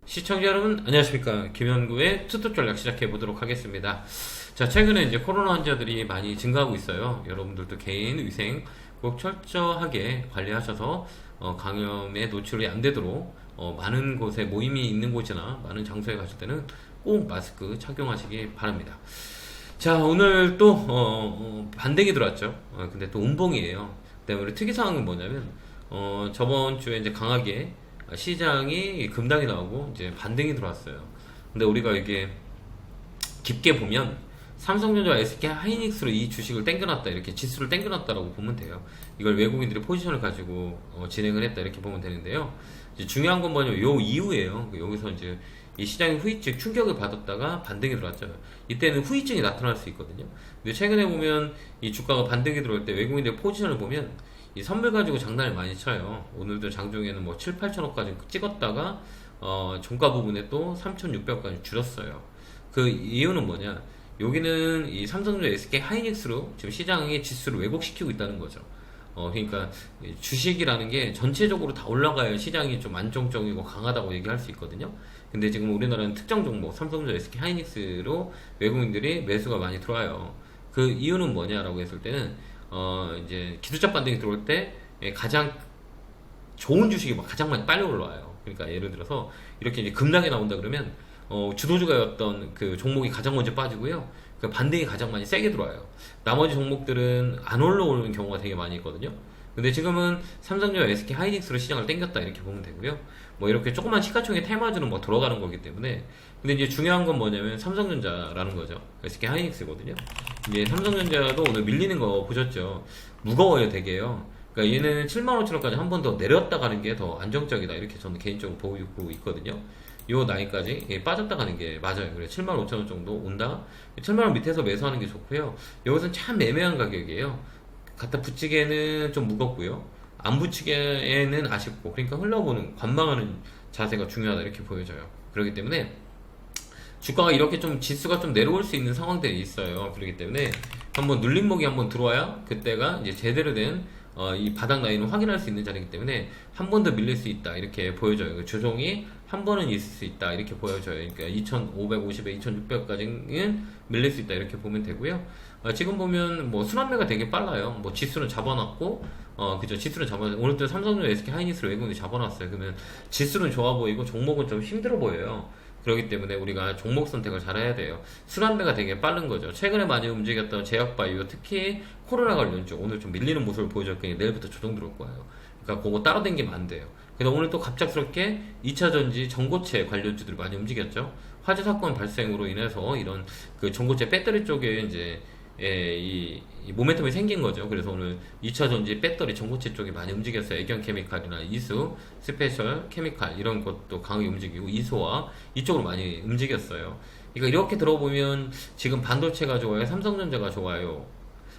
시청자 여러분 안녕하십니까. 김현구의 투톱 전략 시작해 보도록 하겠습니다. 자, 최근에 이제 코로나 환자들이 많이 증가하고 있어요. 여러분들도 개인 위생 꼭 철저하게 관리하셔서 감염에 노출이 안 되도록 많은 곳에 모임이 있는 곳이나 많은 장소에 가실 때는 꼭 마스크 착용하시기 바랍니다. 자, 오늘 또 반등이 들어왔죠. 근데 또 운봉이에요. 그다음에 우리 특이사항은 뭐냐면 저번 주에 이제 강하게 시장이 급락이 나오고 이제 반등이 들어왔어요. 근데 우리가 이게 깊게 보면 삼성전자, SK 하이닉스로 이 주식을 땡겨놨다, 이렇게 지수를 땡겨놨다라고 보면 돼요. 이걸 외국인들이 포지션을 가지고 진행을 했다, 이렇게 보면 되는데요. 이제 중요한 건 뭐냐면 요 이후에요. 여기서 이제 이 시장이 후유증 충격을 받았다가 반등이 들어왔죠. 이때는 후유증이 나타날 수 있거든요. 근데 최근에 보면 이 주가가 반등이 들어올 때 외국인들 포지션을 보면 이 선물 가지고 장난을 많이 쳐요. 오늘도 장중에는 뭐 7, 8천억까지 찍었다가 종가 부분에 또 3,600억까지 줄였어요. 그 이유는 뭐냐? 여기는 이 삼성전자, SK 하이닉스로 지금 시장의 지수를 왜곡시키고 있다는 거죠. 그러니까 주식이라는 게 전체적으로 다 올라가야 시장이 좀 안정적이고 강하다고 얘기할 수 있거든요. 근데 지금 우리나라는 특정 종목 삼성전자, SK 하이닉스로 외국인들이 매수가 많이 들어와요. 그 이유는 뭐냐라고 했을 때는 이제 기술적 반등이 들어올 때 가장 좋은 주식이 막 가장 많이 빨리 올라와요. 그러니까 예를 들어서 이렇게 이제 급락이 나온다 그러면 주도주가였던 그 종목이 가장 먼저 빠지고요. 그 반등이 가장 많이 세게 들어와요. 나머지 종목들은 안 올라오는 경우가 되게 많이 있거든요. 근데 지금은 삼성전자, SK 하이닉스로 시장을 땡겼다, 이렇게 보면 되고요. 뭐 이렇게 조그만 시가총액 테마주는 뭐 들어가는 거기 때문에. 근데 이제 중요한 건 뭐냐면 삼성전자라는 거죠. SK 하이닉스거든요. 이제 삼성전자도 오늘 밀리는 거 보셨죠? 무거워요, 되게요. 그러니까 얘는 75,000원까지 한 번 더 내렸다 가는 게 더 안정적이다, 이렇게 저는 개인적으로 보고 있거든요. 요 나이까지 빠졌다 가는 게 맞아요. 그래 75,000원 정도 온다. 7만원 밑에서 매수하는 게 좋고요. 여기서는 참 애매한 가격이에요. 갖다 붙이기에는 좀 무겁고요. 안 붙이기에는 아쉽고. 그러니까 흘러보는, 관망하는 자세가 중요하다, 이렇게 보여져요. 그렇기 때문에 주가가 이렇게 좀 지수가 좀 내려올 수 있는 상황들이 있어요. 그렇기 때문에 한번 눌림목이 한번 들어와야 그때가 이제 제대로 된 이 바닥 라인을 확인할 수 있는 자리이기 때문에 한 번 더 밀릴 수 있다, 이렇게 보여져요. 그 조정이 한 번은 있을 수 있다, 이렇게 보여져요. 그러니까 2,550에 2,600까지는 밀릴 수 있다, 이렇게 보면 되고요. 지금 보면 뭐 순환매가 되게 빨라요. 뭐 지수는 잡아놨고, 그죠? 지수는 잡아놨고, 오늘도 삼성전자, SK 하이닉스를 외국인이 잡아놨어요. 그러면 지수는 좋아 보이고 종목은 좀 힘들어 보여요. 그렇기 때문에 우리가 종목 선택을 잘 해야 돼요. 순환매가 되게 빠른 거죠. 최근에 많이 움직였던 제약바이오, 특히 코로나 관련주 오늘 좀 밀리는 모습을 보여줬더니 내일부터 조정 들어올 거예요. 그러니까 그거 따라다니면 안 돼요. 그래서 오늘 또 갑작스럽게 2차전지 전고체 관련주들이 많이 움직였죠. 화재 사건 발생으로 인해서 이런 그 전고체 배터리 쪽에 이제 이 모멘텀이 생긴 거죠. 그래서 오늘 2차전지 배터리 전고체 쪽이 많이 움직였어요. 애경 케미칼이나 이수, 스페셜 케미칼 이런 것도 강하게 움직이고, 이소와 이쪽으로 많이 움직였어요. 그러니까 이렇게 들어보면 지금 반도체가 좋아요? 삼성전자가 좋아요?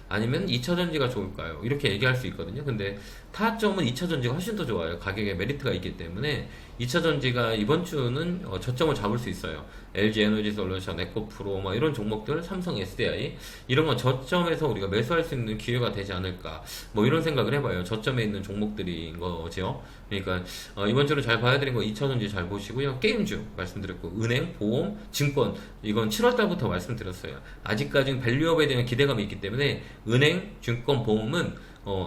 아니면 2차전지가 좋을까요? 이렇게 얘기할 수 있거든요. 근데 타점은 2차전지가 훨씬 더 좋아요. 가격에 메리트가 있기 때문에 2차전지가 이번 주는 저점을 잡을 수 있어요. LG 에너지 솔루션, 에코프로, 막 이런 종목들, 삼성 SDI 이런 건 저점에서 우리가 매수할 수 있는 기회가 되지 않을까, 뭐 이런 생각을 해봐요. 저점에 있는 종목들인 거죠. 그러니까 이번 주는 잘 봐야 되는 거 2차전지 잘 보시고요. 게임주 말씀드렸고, 은행, 보험, 증권 이건 7월달부터 말씀드렸어요. 아직까지는 밸류업에 대한 기대감이 있기 때문에 은행, 증권, 보험은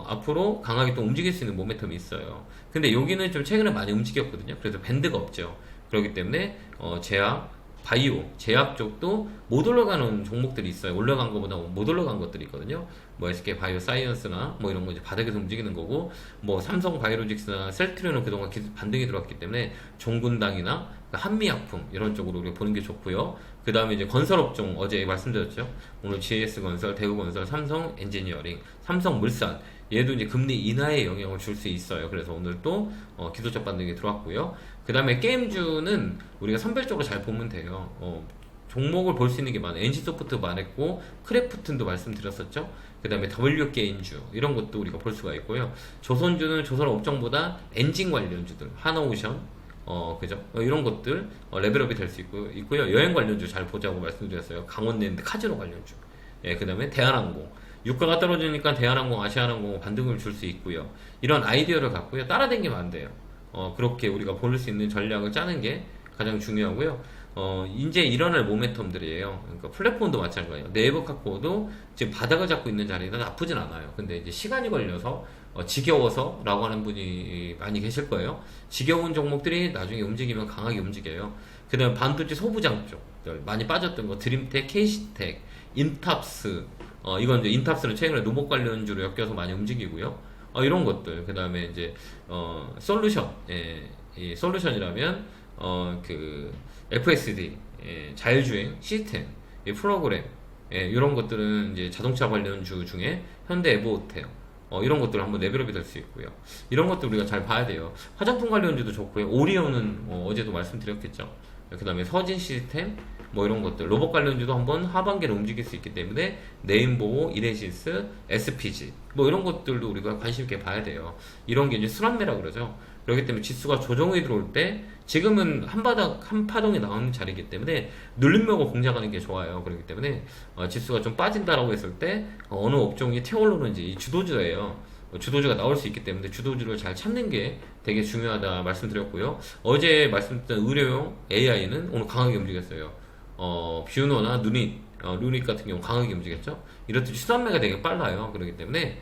앞으로 강하게 또 움직일 수 있는 모멘텀이 있어요. 근데 여기는 좀 최근에 많이 움직였거든요. 그래서 밴드가 없죠. 그렇기 때문에 제약, 바이오, 제약 쪽도 못 올라가는 종목들이 있어요. 올라간 것보다 못 올라간 것들이 있거든요. 뭐 SK 바이오 사이언스나 뭐 이런 거 이제 바닥에서 움직이는 거고, 뭐 삼성 바이오로직스나 셀트리온은 그동안 반등이 들어왔기 때문에 종군당이나 한미약품 이런 쪽으로 우리가 보는 게 좋고요. 그 다음에 이제 건설업종 어제 말씀드렸죠. 오늘 GS건설, 대우건설, 삼성 엔지니어링, 삼성물산 얘도 이제 금리 인하에 영향을 줄 수 있어요. 그래서 오늘 또 기술적 반등이 들어왔고요. 그 다음에 게임주는 우리가 선별적으로 잘 보면 돼요. 종목을 볼 수 있는 게 많아요. NC소프트 말했고, 크래프튼도 말씀드렸었죠. 그 다음에 W게임주 이런 것도 우리가 볼 수가 있고요. 조선주는 조선업종보다 엔진 관련주들, 하나오션, 그죠? 이런 것들 레벨업이 될 수 있고요. 여행 관련주 잘 보자고 말씀드렸어요. 강원랜드 카지노 관련주. 예, 그 다음에 대한항공. 유가가 떨어지니까 대한항공, 아시아항공 반등을 줄 수 있고요. 이런 아이디어를 갖고요. 따라다니면 안 돼요. 그렇게 우리가 볼 수 있는 전략을 짜는 게 가장 중요하고요. 이제 일어날 모멘텀들이에요. 그러니까 플랫폼도 마찬가지예요. 네이버 카카오도 지금 바닥을 잡고 있는 자리는 나쁘진 않아요. 근데 이제 시간이 걸려서 지겨워서라고 하는 분이 많이 계실 거예요. 지겨운 종목들이 나중에 움직이면 강하게 움직여요. 그다음 반도체 소부장 쪽 많이 빠졌던 거 드림텍, KC텍, 인탑스 이건 이제 인탑스는 최근에 로봇 관련주로 엮여서 많이 움직이고요. 이런 것들 그다음에 이제 솔루션 이 솔루션이라면 그 FSD 자율주행 시스템 프로그램 이런 것들은 이제 자동차 관련주 중에 현대 에보호텔 이런 것들 한번 레벨업이 될 수 있고요. 이런 것들 우리가 잘 봐야 돼요. 화장품 관련주도 좋고요. 오리온은 어제도 말씀드렸겠죠. 그 다음에 서진 시스템 뭐 이런 것들 로봇 관련주도 한번 하반기를 움직일 수 있기 때문에 네임보호, 이레시스, SPG 뭐 이런 것들도 우리가 관심 있게 봐야 돼요. 이런 게 이제 순환매라 그러죠. 그렇기 때문에 지수가 조정이 들어올 때 지금은 한 파동이 나오는 자리이기 때문에 눌림목을 공략하는 게 좋아요. 그렇기 때문에 지수가 좀 빠진다라고 했을 때 어느 업종이 태올르는지 이 주도주예요. 주도주가 나올 수 있기 때문에 주도주를 잘 찾는 게 되게 중요하다 말씀드렸고요. 어제 말씀드린 의료용 AI는 오늘 강하게 움직였어요. 뷰노나 루닛 같은 경우 강하게 움직였죠. 이렇듯이 순환매가 되게 빨라요. 그렇기 때문에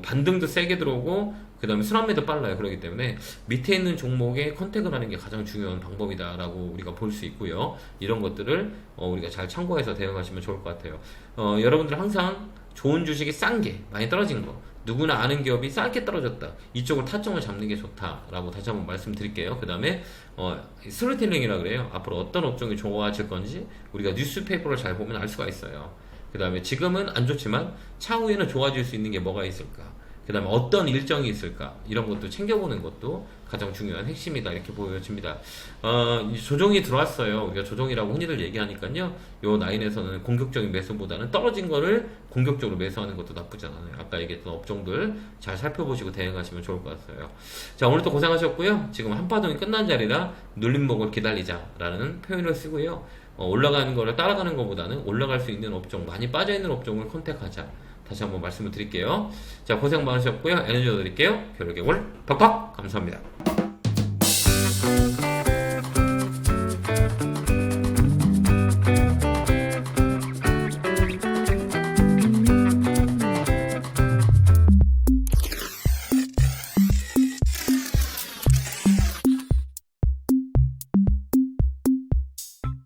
반등도 세게 들어오고 그 다음에 순환매도 빨라요. 그렇기 때문에 밑에 있는 종목에 컨택을 하는 게 가장 중요한 방법이다라고 우리가 볼 수 있고요. 이런 것들을 우리가 잘 참고해서 대응하시면 좋을 것 같아요. 여러분들 항상 좋은 주식이 싼 게 많이 떨어진 거 누구나 아는 기업이 싸게 떨어졌다 이쪽을 타점을 잡는 게 좋다라고 다시 한번 말씀드릴게요. 그 다음에 스토리텔링이라 그래요. 앞으로 어떤 업종이 좋아질 건지 우리가 뉴스페이퍼를 잘 보면 알 수가 있어요. 그 다음에 지금은 안 좋지만 차후에는 좋아질 수 있는 게 뭐가 있을까, 그 다음에 어떤 일정이 있을까, 이런 것도 챙겨보는 것도 가장 중요한 핵심이다 이렇게 보여집니다. 이제 조정이 들어왔어요. 우리가 조정이라고 흔히들 얘기하니까요, 요 라인에서는 공격적인 매수보다는 떨어진 거를 공격적으로 매수하는 것도 나쁘지 않아요. 아까 얘기했던 업종들 잘 살펴보시고 대응하시면 좋을 것 같아요. 자, 오늘도 고생하셨고요. 지금 한파동이 끝난 자리라 눌림목을 기다리자라는 표현을 쓰고요. 올라가는 거를 따라가는 것보다는 올라갈 수 있는 업종, 많이 빠져있는 업종을 컨택하자. 다시 한번 말씀을 드릴게요. 자, 고생 많으셨고요. 에너지 드릴게요. 겨울개월 팍팍 감사합니다.